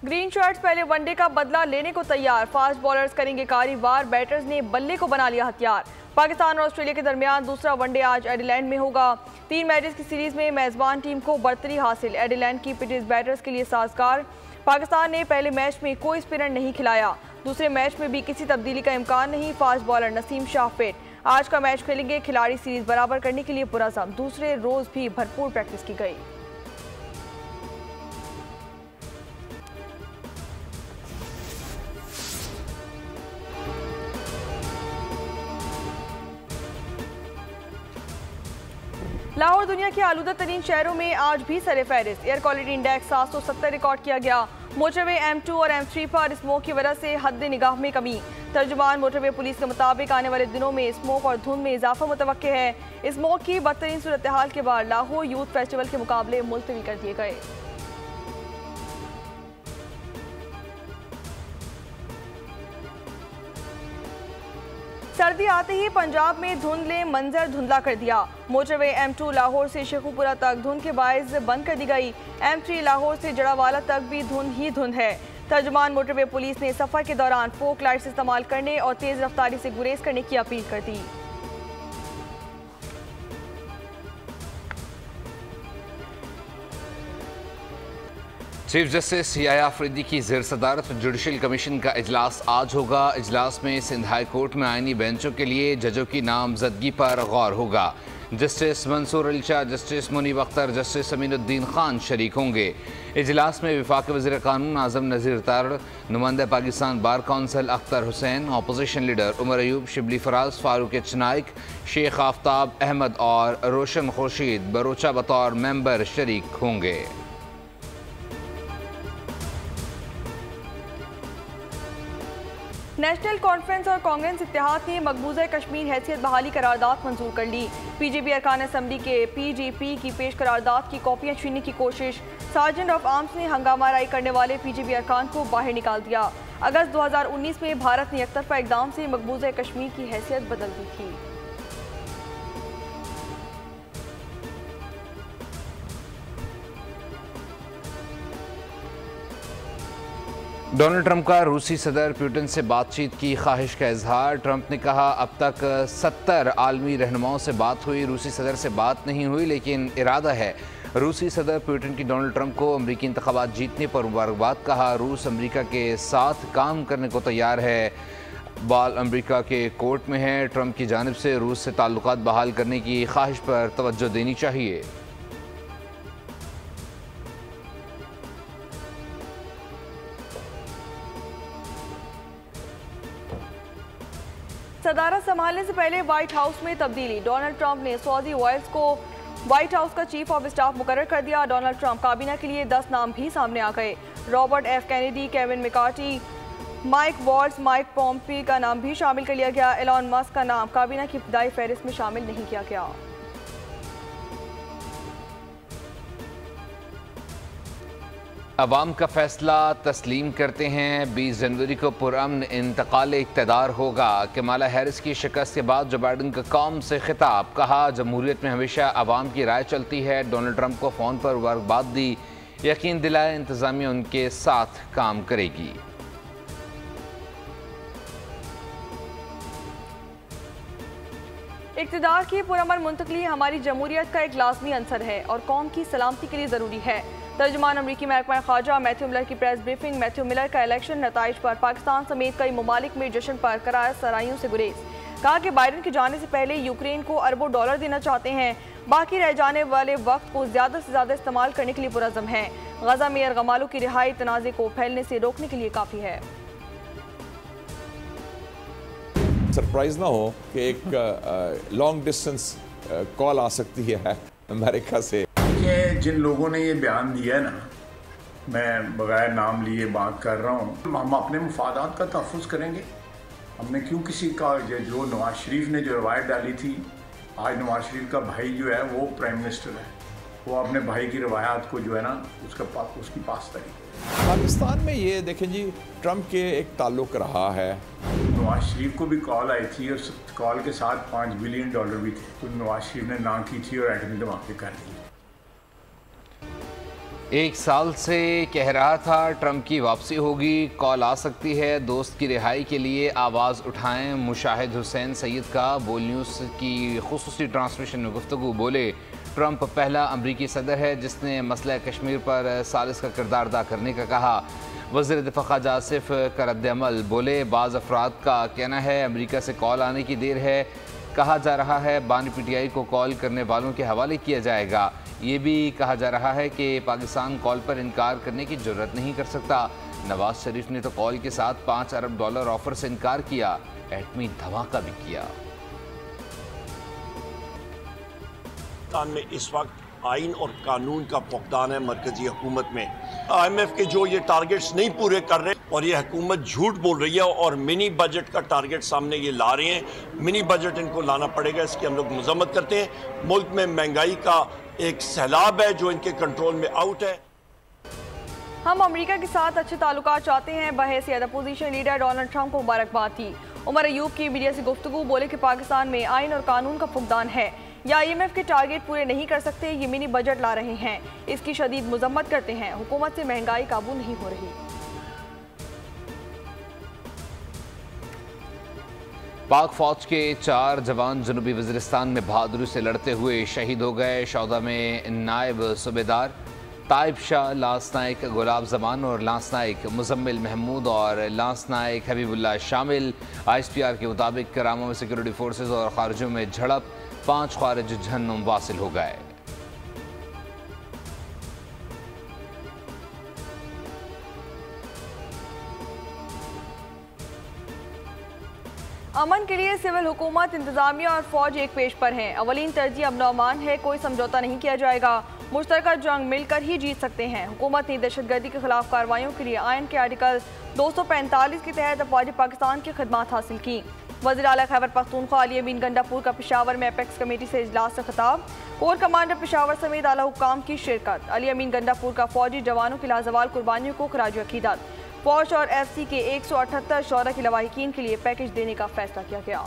Green shirts पहले one day का बदला लेने को तैयार। फास्ट बॉलर्स करेंगे कारी-वार, बैटर्स ने बल्ले को बना लिया हथियार। पाकिस्तान और ऑस्ट्रेलिया के दरमियान दूसरा वनडे आज एडिलेड में होगा। 3 मैचेस की सीरीज में मेजबान टीम को बरतरी हासिल। एडिलेड की पिचेस बैटर्स के लिए साजगार। पाकिस्तान ने पहले मैच में कोई स्पिनर नहीं खिलाया, दूसरे मैच में भी किसी तब्दीली का इम्कान नहीं। Fast bowler Naseem Shah fit, आज का मैच खेलेंगे। खिलाड़ी सीरीज बराबर करने के लिए पुरअज़म। दूसरे रोज भी भरपूर प्रैक्टिस की गई। लाहौर दुनिया के आलूदा तरीन शहरों में आज भी सर-ए-फहरिस्त। एयर क्वालिटी इंडेक्स 770 रिकॉर्ड किया गया। मोटरवे M2 और M3 पर स्मोक की वजह से हद निगाह में कमी। तर्जुमान मोटरवे पुलिस के मुताबिक आने वाले दिनों में स्मोक और धुंध में इजाफा मुतवक्के है। स्मोक की बदतरीन सूरत हाल के बाद लाहौर यूथ फेस्टिवल के मुकाबले मुलतवी कर दिए गए। सर्दी आते ही पंजाब में धुंध ने मंजर धुंधला कर दिया। मोटरवे M2 लाहौर से शेखुपुरा तक धुंध के बायस बंद कर दी गई। M3 लाहौर से जड़ावाला तक भी धुंध ही धुंध है। तर्जुमान मोटरवे पुलिस ने सफर के दौरान फोक लाइट्स इस्तेमाल करने और तेज रफ्तारी से गुरेज करने की अपील कर दी। चीफ जस्टिस याह्या अफरीदी की ज़ेर सदारत जुडिशल कमीशन का इजलास आज होगा। इजलास में सिंध हाई कोर्ट में आईनी बेंचों के लिए जजों की नामजदगी पर गौर होगा। Justice Mansoor Ali Shah, justice Munib Akhtar, justice Aminuddin Khan शरीक होंगे। इजलास में वफाक वज़ीर कानून आज़म नज़ीर तारड़, नुमाइंदा Pakistan bar council Akhtar Hussain, opposition leader Umar Ayub, Shibli Faraz, Farooq चनाइक, शेख आफ्ताब अहमद और रोशन खुर्शीद बरोचा बतौर मेंबर शरीक होंगे। नेशनल कॉन्फ्रेंस और कांग्रेस इत्तेहाद ने मकबूजा कश्मीर हैसियत बहाली करारदाद मंजूर कर ली। पीजेपी अरकान असम्बली के पीजीपी की पेश करारदाद की कॉपियां छीनने की कोशिश। सार्जेंट ऑफ आर्म्स ने हंगामा राई करने वाले पीजेपी अरकान को बाहर निकाल दिया। अगस्त 2019 में भारत ने एकतरफा इकदाम से मकबूजा कश्मीर की हैसियत बदल दी थी। डोनाल्ड ट्रंप का रूसी सदर पुतिन से बातचीत की ख्वाहिश का इजहार। ट्रंप ने कहा, अब तक 70 आलमी रहनुमाओं से बात हुई, रूसी सदर से बात नहीं हुई, लेकिन इरादा है। रूसी सदर पुतिन की डोनाल्ड ट्रंप को अमरीकी इंतखाबात जीतने पर मुबारकबाद। कहा, रूस अमरीका के साथ काम करने को तैयार है। बाल अमरीका के कोर्ट में है। ट्रंप की जानिब से रूस से ताल्लुकात बहाल करने की ख्वाहिश पर तवज्जो देनी चाहिए। सदारत संभालने से पहले व्हाइट हाउस में तब्दीली। डोनाल्ड ट्रंप ने सऊदी वाइल्स को व्हाइट हाउस का चीफ ऑफ स्टाफ मुकर्रर कर दिया। डोनाल्ड ट्रंप काबीना के लिए 10 नाम भी सामने आ गए। Robert F Kennedy, Kevin McCarthy, Mike Waltz, Mike Pompeo का नाम भी शामिल कर लिया गया। एलॉन मस्क का नाम काबीना की इब्तदाई फहरिस्त में शामिल नहीं किया गया। अवाम का फैसला तस्लीम करते हैं। 20 जनवरी को पुरअमन इंतकाल इक़्तिदार होगा। कमाला हैरिस की शिकस्त के बाद जो बाइडन का कौम से खिताब। कहा, जमहूरियत में हमेशा अवाम की राय चलती है। डोनाल्ड ट्रंप को फ़ोन पर मुबारकबाद दी। यकीन दिलाया इंतज़ामिया उनके साथ काम करेगी। इक़्तिदार की पुरअमन मुंतकली हमारी जमहूरियत का एक लाज़मी अंसर है और कौम की सलामती के लिए ज़रूरी है। तर्जुमान अमरीकी महकमा ख़ारजा मैथ्यू मिलर की प्रेस ब्रीफिंग। मैथ्यू मिलर का इलेक्शन नताइज पर पाकिस्तान समेत कई ममालिक में जश्न पर करार सराइयों से गुरेज। कहा कि बाइडन के जाने से पहले यूक्रेन को अरबों डॉलर देना चाहते हैं, बाकी रह जाने वाले वक्त को ज़्यादा से ज़्यादा इस्तेमाल करने के लिए पुरअज़म है। गजा में अरगमालों की रिहाई तनाज़े को फैलने से रोकने के लिए काफ़ी है। सरप्राइज ना हो कि एक लॉन्ग डिस्टेंस कॉल आ सकती है अमेरिका से। जिन लोगों ने ये बयान दिया है ना, मैं बगैर नाम लिए बात कर रहा हूँ, हम अपने मुफादात का तहफ़्फ़ुज़ करेंगे। हमने क्यों किसी का जो नवाज शरीफ ने जो रवायत डाली थी, आज नवाज शरीफ का भाई जो है वो प्राइम मिनिस्टर है, वो अपने भाई की रवायात को जो है ना उसकी पासदारी। पाकिस्तान में ये देखें जी, ट्रंप के एक ताल्लुक रहा है। नवाज शरीफ को भी कॉल आई थी और कॉल के साथ $5 बिलियन भी थे, तो नवाज शरीफ ने ना की थी और एटमी धमाके कर दिए। एक साल से कह रहा था ट्रंप की वापसी होगी, कॉल आ सकती है, दोस्त की रिहाई के लिए आवाज़ उठाएं। मुशाहिद हुसैन सैयद का बोल न्यूज़ की खुसूसी ट्रांसमिशन में गुफ्तगू। बोले, ट्रंप पहला अमरीकी सदर है जिसने मसला कश्मीर पर सालिस का किरदार अदा करने का कहा। वज़ीर दिफ़ा ख़ाजा आसिफ का रद्द-ए-अमल। बोले, बाज़ अफराद का कहना है अमरीका से कॉल आने की देर है। कहा जा रहा है बानी PTI को कॉल करने वालों के हवाले किया जाएगा। ये भी कहा जा रहा है कि पाकिस्तान कॉल पर इनकार करने की जुर्रत नहीं कर सकता। नवाज शरीफ ने तो कॉल के साथ $5 अरब ऑफर से इनकार किया, एटमी धमाका भी किया। पाकिस्तान में इस वक्त आइन और कानून का फुकदान है मरकजी हुकूमत में। IMF के जो ये टारगेट्स नहीं पूरे कर रहे और ये हुकूमत झूठ बोल रही है और मिनी बजट का टारगेट सामने ये ला रहे हैं। मिनी बजट इनको लाना पड़ेगा, इसकी हम लोग मजम्मत करते हैं। मुल्क में महंगाई का एक सैलाब है जो इनके कंट्रोल में आउट है। हम अमेरिका के साथ अच्छे ताल्लुकात चाहते हैं, बहैसियत अपोजिशन लीडर डोनाल्ड ट्रंप को मुबारकबाद थी। उमर अयूब की मीडिया से गुफ्तगू। बोले कि पाकिस्तान में आइन और कानून का फुकदान है, या IMF के टारगेट पूरे नहीं कर सकते, ये मिनी बजट ला रहे हैं, इसकी शदीद मजम्मत करते हैं। हुकूमत से महंगाई काबू नहीं हो रही। पाक फौज के 4 जवान जनूबी वज़ीरिस्तान में बहादुरी से लड़ते हुए शहीद हो गए। शौदा में नायब सूबेदार ताइब शाह, लांस नाइक गुलाब जमान और लांस नाइक मुजम्मिल महमूद और लांस नाइक हबीबुल्लाह शामिल। ISPR के मुताबिक करामा में सिक्योरिटी फोर्सेज और खारजियों में झड़प, 5 खारिज जहन्नुम वासिल हो गए। अमन के लिए सिविल हुकूमत, इंतजामिया और फौज एक पेज पर हैं। अवलीन तरजीह अमन अमान है, कोई समझौता नहीं किया जाएगा। मुश्तरका जंग मिलकर ही जीत सकते हैं। हुकूमत ने दहशतगर्दी के खिलाफ कार्रवाइयों के लिए आयन के आर्टिकल 245 के तहत अफवाज पाकिस्तान की खदमात हासिल की। वज़ीर आला खैबर पख्तूनख्वा अली अमीन गंडापुर का पेशावर में एपेक्स कमेटी से इजलास से खिताब। कोर कमांडर पेशावर समेत आला हुक्काम की शिरकत। अली अमीन गंडापुर का फौजी जवानों की लाजवाल कुर्बानियों को खराज अकीदत। फौज और FC के 178 शोहदा के लवाहिकीन के लिए पैकेज देने का फैसला किया गया।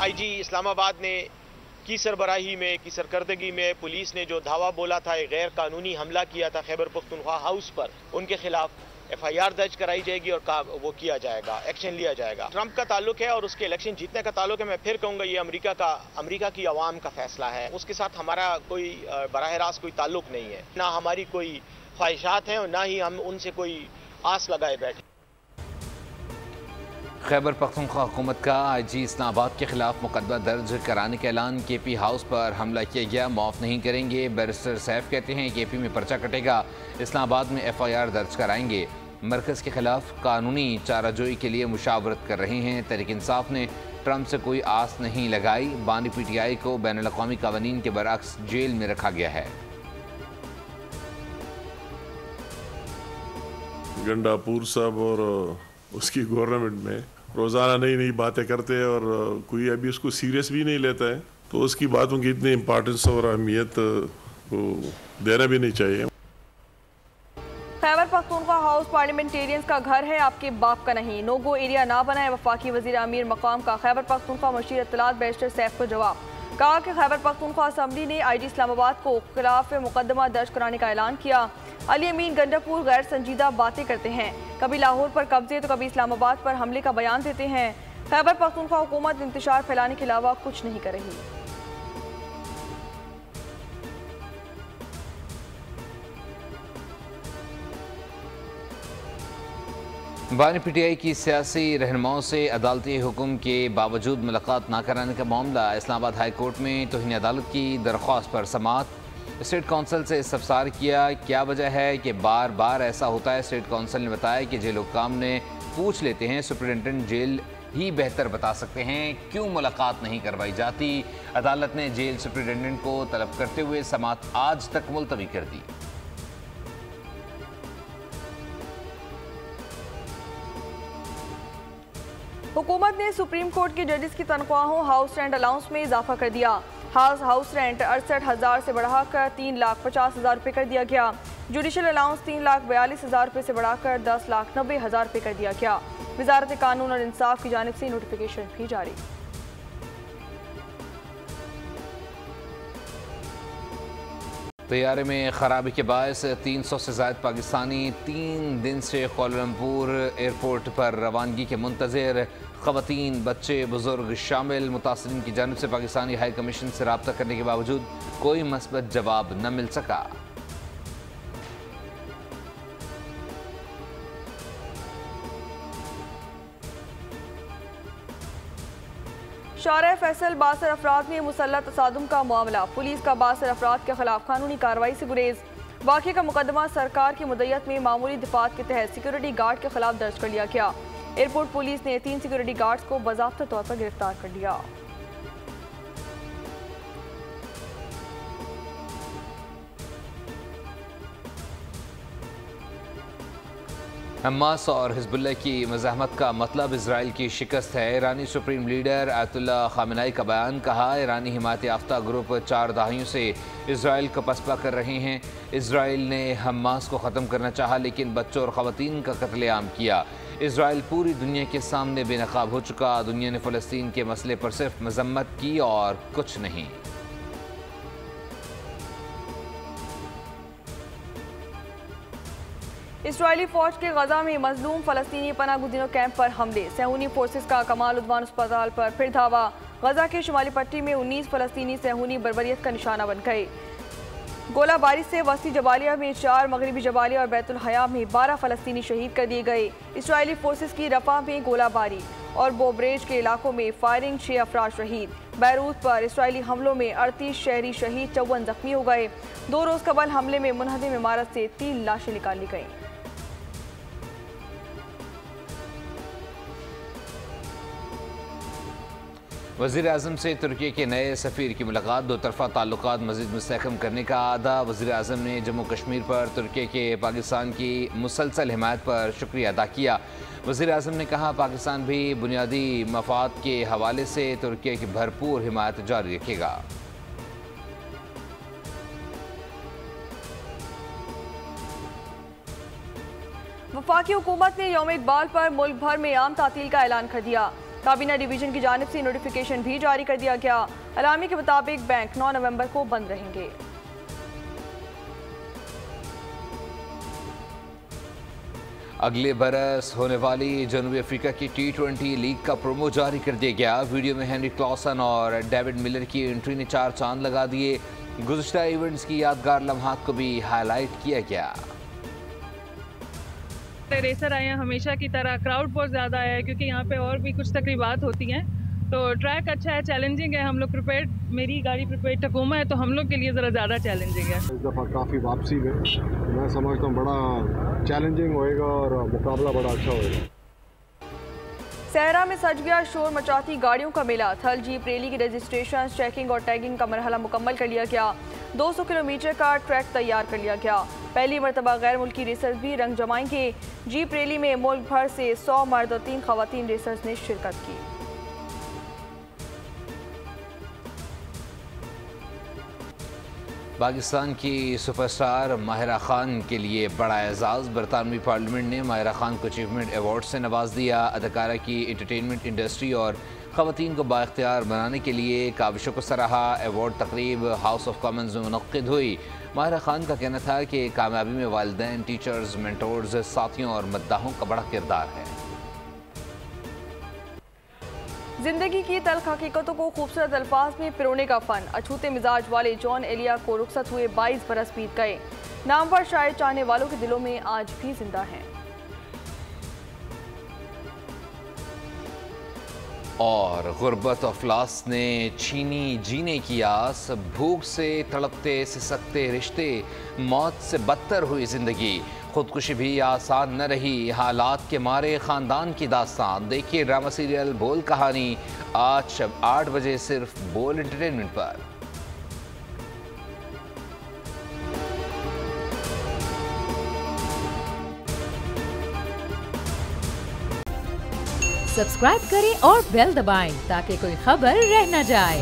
IG इस्लामाबाद ने की सरबराही में, की सरकर्दगी में पुलिस ने जो धावा बोला था, एक गैर कानूनी हमला किया था खैबर पख्तूनख्वा हाउस पर, उनके खिलाफ FIR दर्ज कराई जाएगी और वो किया जाएगा, एक्शन लिया जाएगा। ट्रंप का ताल्लुक है और उसके इलेक्शन जीतने का ताल्लुक है। मैं फिर कहूँगा ये अमेरिका की आवाम का फैसला है, उसके साथ हमारा कोई बराह रास्त कोई ताल्लुक नहीं है। ना हमारी कोई ख्वाहिशात हैं और ना ही हम उनसे कोई आस लगाए बैठे। खैबर पख्तूनख्वा हुकूमत का IG इस्लामाबाद के खिलाफ मुकदमा दर्ज कराने का ऐलान। KP हाउस पर हमला किया गया, माफ़ नहीं करेंगे। बैरिस्टर सैफ कहते हैं KP में पर्चा कटेगा, इस्लामाबाद में FIR दर्ज कराएंगे। मरकज़ के खिलाफ कानूनी चाराजोई के लिए मुशावरत कर रहे हैं। तहरीक इंसाफ ने ट्रंप से कोई आस नहीं लगाई। बानी PTI को बैनुल अक़वामी क़वानीन के बरअक्स जेल में रखा गया है। गंडापुर साहब और उसकी गवर्नमेंट में रोज़ाना नई नई बातें करते हैं और कोई अभी उसको सीरियस भी नहीं लेता है, तो उसकी बातों की इतनी इम्पोर्टेंस और अहमियत को देना भी नहीं चाहिए। खैबर पख्तूनख्वा हाउस पार्लियामेंटेरियंस का घर है, आपके बाप का नहीं। नो गो एरिया ना बनाए, वफाकी वजीर आमीर मकाम का खैबर पख्तूनख्वा मशीर इत्तलात बैरिस्टर सैफ को जवाब। कहा कि खैबर पख्तूनख्वा असम्बली ने IG इस्लामाबाद को खिलाफ मुकदमा दर्ज कराने का ऐलान किया। अली अमीन गंडापुर गैर संजीदा बातें करते हैं, कभी लाहौर पर कब्जे तो कभी इस्लामाबाद पर हमले का बयान देते हैं। खैबर पख्तूनख्वा हुकूमत इंतशार फैलाने के अलावा कुछ नहीं कर रही। बानी PTI की सियासी रहनुमाओं से अदालती हुक्म के बावजूद मुलाकात न कराने का मामला। इस्लामाबाद हाई कोर्ट में तौहीन अदालत की दरख्वास्त पर समाअत। स्टेट काउंसिल से इस्तफसार किया, क्या वजह है कि बार बार ऐसा होता है। स्टेट काउंसिल ने बताया कि जेल हुक्काम ने पूछ लेते हैं, सुप्रिटेंडेंट जेल ही बेहतर बता सकते हैं क्यों मुलाकात नहीं करवाई जाती। अदालत ने जेल सुप्रिटेंडेंट को तलब करते हुए समाअत आज तक मुलतवी कर दी। हुकूमत ने सुप्रीम कोर्ट के जजेस की तनख्वाहों, हाउस रेंट अलाउंस में इजाफा कर दिया। हाउस रेंट 68,000 से बढ़ाकर 3,50,000 रुपये कर दिया गया। जुडिशल अलाउंस 3,42,000 रुपये से बढ़ाकर 10,90,000 रुपये कर दिया गया। वजारत कानून और इंसाफ की जानिब से नोटिफिकेशन भी जारी। तैयारे में खराबी के बायस 300 से ज़ायद पाकिस्तानी 3 दिन से कोलमपुर एयरपोर्ट पर रवानगी के मुंतज़िर। ख़वातीन, बच्चे, बुजुर्ग शामिल। मुतासरीन की जानिब से पाकिस्तानी हाई कमीशन से रब्ता करने के बावजूद कोई मस्बत जवाब न मिल सका। शारह फैसल बासर अफराद में मुसल्लह तसादुम का मामला। पुलिस का बासर अफराद के खिलाफ कानूनी कार्रवाई से गुरेज। वाक़े का मुकदमा सरकार की मुद्दत में मामूली दिफात के तहत सिक्योरिटी गार्ड के खिलाफ दर्ज कर लिया गया। एयरपोर्ट पुलिस ने 3 सिक्योरिटी गार्ड्स को बाज़ाब्ता तौर पर गिरफ्तार कर लिया। हमास और हिजबुल्लाह की मज़ाहमत का मतलब इसराइल की शिकस्त है। ईरानी सुप्रीम लीडर आयतुल्ला ख़ामेनी का बयान। कहा, ईरानी हिमायत याफ्ता ग्रुप 4 दहाइयों से इसराइल को पसपा कर रहे हैं। इसराइल ने हमास को ख़त्म करना चाहा लेकिन बच्चों और ख़वातीन का कत्लेआम किया। इसराइल पूरी दुनिया के सामने बेनकाब हो चुका। दुनिया ने फ़लस्तीन के मसले पर सिर्फ मजम्मत की और कुछ नहीं। इसराइली फौज के गजा में मजलूम फ़लस्तीनी पनाह गुज़ीरों कैंप पर हमले। सहूनी फोर्सेस का कमाल उद्वान अस्पताल पर फिर धावा। गजा के शुमाली पट्टी में 19 फ़लस्तीनी सहूनी बर्बरियत का निशाना बन गए। गोलाबारी से वस्ती जबालिया में 4, मगरबी जबालिया और बैतुल हया में 12 फ़लस्तीनी शहीद कर दिए गए। इसराइली फोर्सेस की रफा में गोलाबारी और बोब्रेज के इलाकों में फायरिंग, 6 अफराद शहीद। बैरूत पर इसराइली हमलों में 38 शहरी शहीद, 54 जख्मी हो गए। 2 रोज़ कबल हमले में मुनहदिम इमारत से 3 लाशें निकाली गईं। वज़ीर आज़म से तुर्की के नए सफ़ीर की मुलाकात। 2 तरफ़ा ताल्लुकात मज़ीद मुस्तहकम करने का आदा। वज़ीर आज़म ने जम्मू कश्मीर पर तुर्की के पाकिस्तान की मुसलसल हिमायत पर शुक्रिया अदा किया। वज़ीर आज़म ने कहा, पाकिस्तान भी बुनियादी मफाद के हवाले से तुर्की की भरपूर हिमायत जारी रखेगा। वफाकी हुकूमत ने यौम इकबाल पर मुल्क भर में आम तातील का ऐलान कर दिया। काबीना डिवीजन की जानिब से नोटिफिकेशन भी जारी कर दिया गया। अलामी के मुताबिक बैंक 9 नवंबर को बंद रहेंगे। अगले बरस होने वाली जनूबी अफ्रीका की T20 लीग का प्रोमो जारी कर दिया गया। वीडियो में हेनरी क्लॉसन और डेविड मिलर की एंट्री ने 4 चांद लगा दिए। गुज़श्ता इवेंट्स की यादगार लम्हात को भी हाईलाइट किया गया। रेसर आए हैं हमेशा की तरह। क्राउड बहुत ज़्यादा है क्योंकि यहाँ पे और भी कुछ तकरीबात होती हैं, तो ट्रैक अच्छा है, चैलेंजिंग है। हम लोग प्रिपेयर्ड, मेरी गाड़ी प्रिपेयर्ड टकोमा है, तो हम लोग के लिए ज़रा ज़्यादा चैलेंजिंग है। इस दफ़ा काफ़ी वापसी में मैं समझता हूँ बड़ा चैलेंजिंग होएगा और मुकाबला बड़ा अच्छा होएगा। सहरा में सज गया शोर मचाती गाड़ियों का मेला। थल जीप रैली की रजिस्ट्रेशन, चेकिंग और टैगिंग का मरहला मुकम्मल कर लिया गया। 200 किलोमीटर का ट्रैक तैयार कर लिया गया। पहली मरतबा गैर मुल्की रेसर्स भी रंग जमाएंगे। जीप रैली में मुल्क भर से 100 मर्द और 3 खवातीन रेसर्स ने शिरकत की। पाकिस्तान की सुपरस्टार माहिरा खान के लिए बड़ा एजाज़। बरतानवी पार्लियामेंट ने माहिरा खान को अचीवमेंट अवार्ड से नवाज दिया। अदाकारा की एंटरटेनमेंट इंडस्ट्री और ख़वातीन को बाइख्तियार बनाने के लिए काविशों को सराहा। अवार्ड तकरीब हाउस ऑफ कॉमन्स में मुनक्किद हुई। माहिरा खान का कहना था कि कामयाबी में वालिदैन, टीचर्स, मेंटोर्स, साथियों और मद्दाहों का बड़ा किरदार है। जिंदगी की तल्ख हकीकतों को खूबसूरत अल्फाज में पिरोने का फन। अछूते मिजाज वाले जॉन एलिया को रुखसत हुए 22 बरस बीत गए। नामवर शायर चाहने वालों के दिलों में आज भी जिंदा हैं। और गुर्बत अफलास ने छीनी जीने की आस। भूख से तड़पते सिसकते रिश्ते, मौत से बदतर हुई जिंदगी। खुदकुशी भी आसान न रही, हालात के मारे खानदान की दास्तान। देखिए ड्रामा सीरियल बोल कहानी आज शब 8 बजे सिर्फ बोल एंटरटेनमेंट पर। सब्सक्राइब करें और बेल दबाएं ताकि कोई खबर रह न जाए।